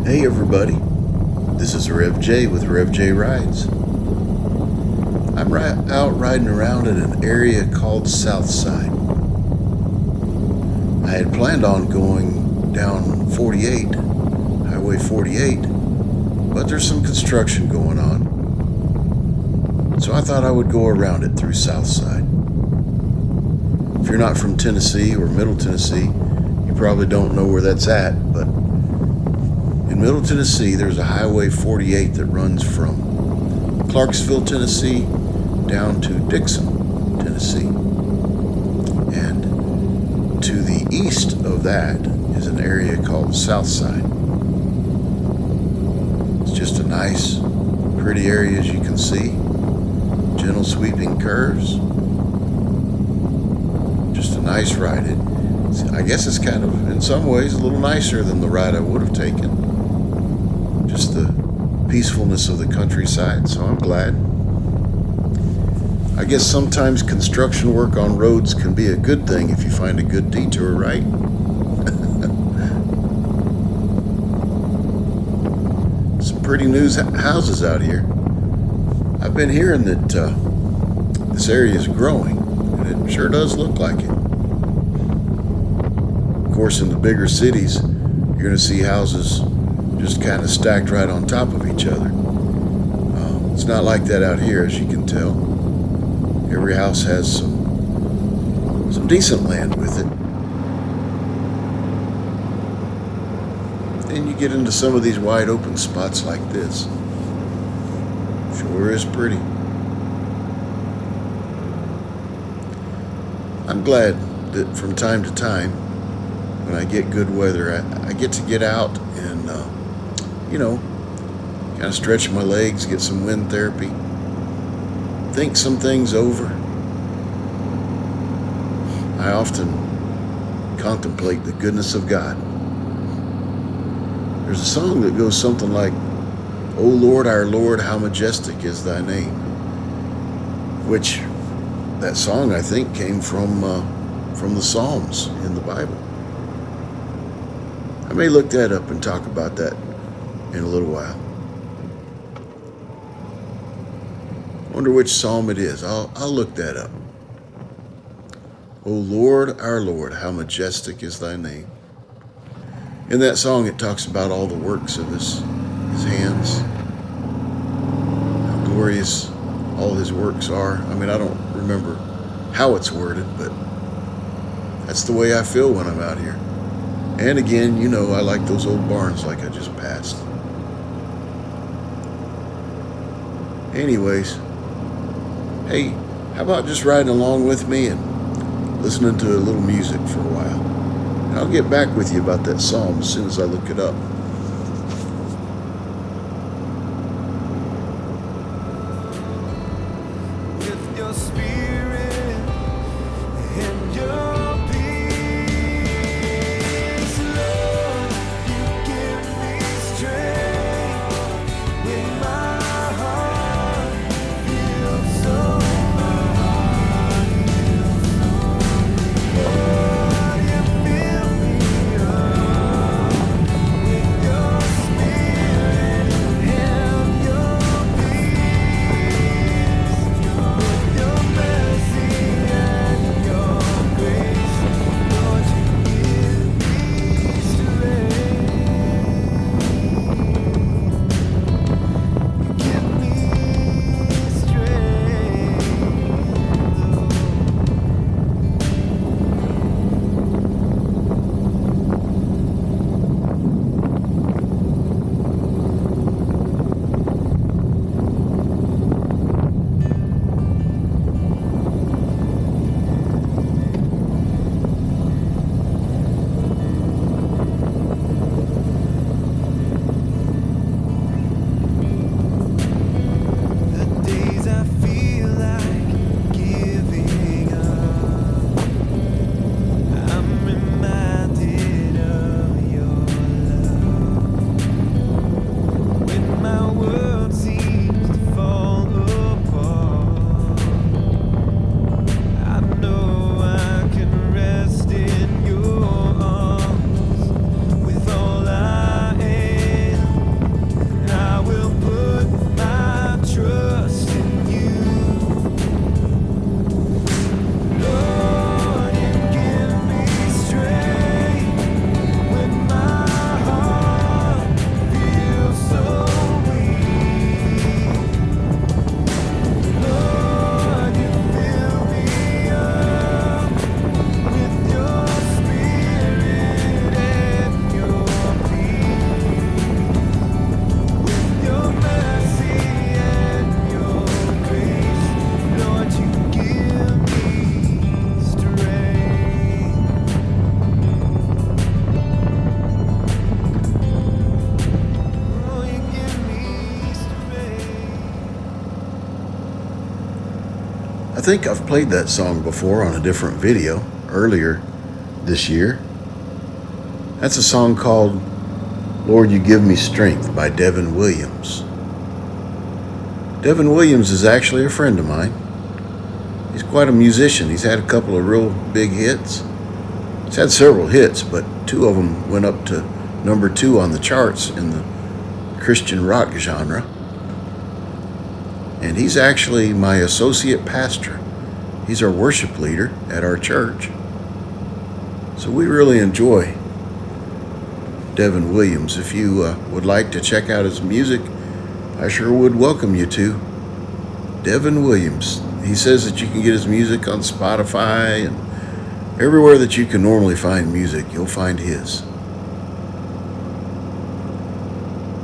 Hey everybody, this is Rev J with Rev J Rides. I'm out riding around in an area called Southside. I had planned on going down 48, Highway 48, but there's some construction going on, so I thought I would go around it through Southside. If you're not from Tennessee or Middle Tennessee, you probably don't know where that's at, but in Middle Tennessee, there's a Highway 48 that runs from Clarksville, Tennessee, down to Dixon, Tennessee. And to the east of that is an area called Southside. It's just a nice, pretty area, as you can see. Gentle sweeping curves. Just a nice ride. I guess it's kind of, in some ways, a little nicer than the ride I would have taken. Just the peacefulness of the countryside, so I'm glad. I guess sometimes construction work on roads can be a good thing if you find a good detour, right? Some pretty new houses out here. I've been hearing that this area is growing, and it sure does look like it. Of course, in the bigger cities, you're going to see houses just kind of stacked right on top of each other. It's not like that out here, as you can tell. Every house has some decent land with it. Then you get into some of these wide open spots like this. Sure is pretty. I'm glad that from time to time, when I get good weather, I get to get out and kind of stretch my legs, get some wind therapy, think some things over. I often contemplate the goodness of God. There's a song that goes something like, "O Lord, our Lord, how majestic is thy name," which that song, I think, came from the Psalms in the Bible. I may look that up and talk about that in a little while. Wonder which psalm it is. I'll look that up. O Lord, our Lord, how majestic is thy name. In that song, it talks about all the works of his hands, how glorious all his works are. I mean, I don't remember how it's worded, but that's the way I feel when I'm out here. And again, I like those old barns like I just passed. Anyways, hey, how about just riding along with me and listening to a little music for a while? And I'll get back with you about that psalm as soon as I look it up. With your spirit and your peace, Lord, you give me strength when my heart feels so Lord, you fill me up with think I've played that song before on a different video earlier this year. That's a song called Lord, You Give Me Strength by Devin Williams. Devin Williams is actually a friend of mine. He's quite a musician. He's had a couple of real big hits. He's had several hits, but 2 of them went up to number 2 on the charts in the Christian rock genre. And he's actually my associate pastor. He's our worship leader at our church. So we really enjoy Devin Williams. If you would like to check out his music, I sure would welcome you to. Devin Williams. He says that you can get his music on Spotify and everywhere that you can normally find music, you'll find his.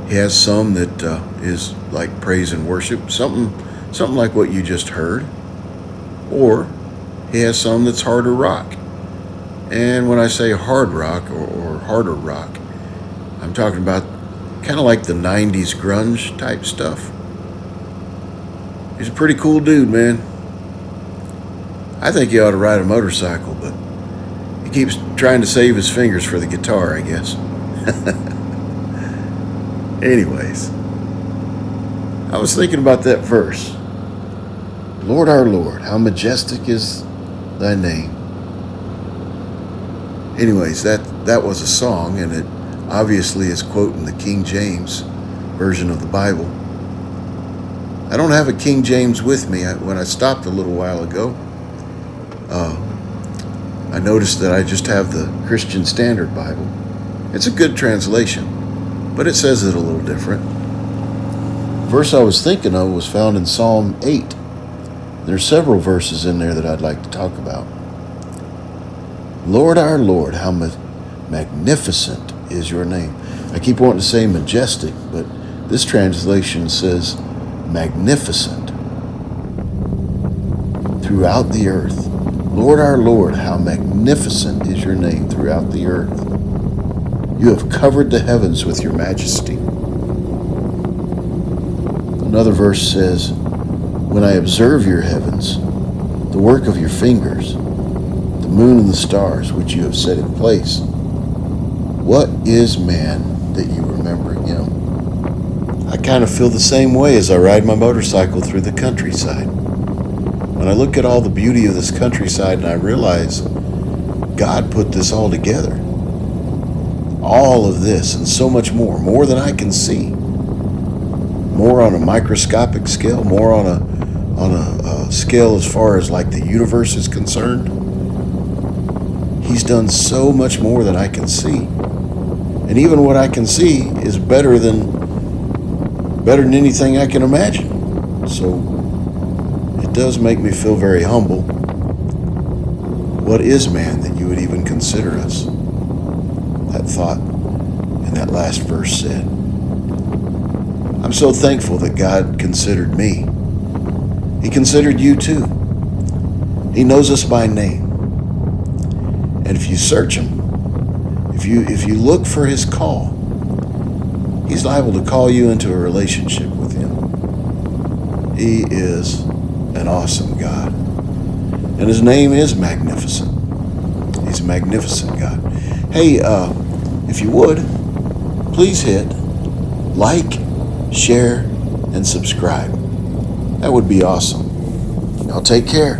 He has some that is like praise and worship, something like what you just heard. Or he has some that's harder rock. And when I say hard rock or harder rock, I'm talking about kind of like the 90s grunge type stuff. He's a pretty cool dude, man. I think he ought to ride a motorcycle, but he keeps trying to save his fingers for the guitar, I guess. Anyways, I was thinking about that verse. Lord our Lord, how majestic is thy name. Anyways, that was a song, and it obviously is quoting the King James version of the Bible. I don't have a King James with me. When I stopped a little while ago, I noticed that I just have the Christian Standard Bible. It's a good translation, but it says it a little different. The verse I was thinking of was found in Psalm 8. There's several verses in there that I'd like to talk about. Lord our Lord, how magnificent is your name. I keep wanting to say majestic, but this translation says magnificent throughout the earth. Lord our Lord, how magnificent is your name throughout the earth. You have covered the heavens with your majesty. Another verse says, when I observe your heavens, the work of your fingers, the moon and the stars which you have set in place, what is man that you remember him? I kind of feel the same way as I ride my motorcycle through the countryside. When I look at all the beauty of this countryside and I realize God put this all together. All of this and so much more than I can see. More on a microscopic scale, more on a scale as far as like the universe is concerned. He's done so much more than I can see. And even what I can see is better than anything I can imagine. So it does make me feel very humble. What is man that you would even consider us? That thought in that last verse said. I'm so thankful that God considered me. He considered you too. He knows us by name. And if you search him, if you look for his call, he's liable to call you into a relationship with him. He is an awesome God. And his name is magnificent. He's a magnificent God. Hey, if you would, please hit like, share, and subscribe. That would be awesome. Y'all take care.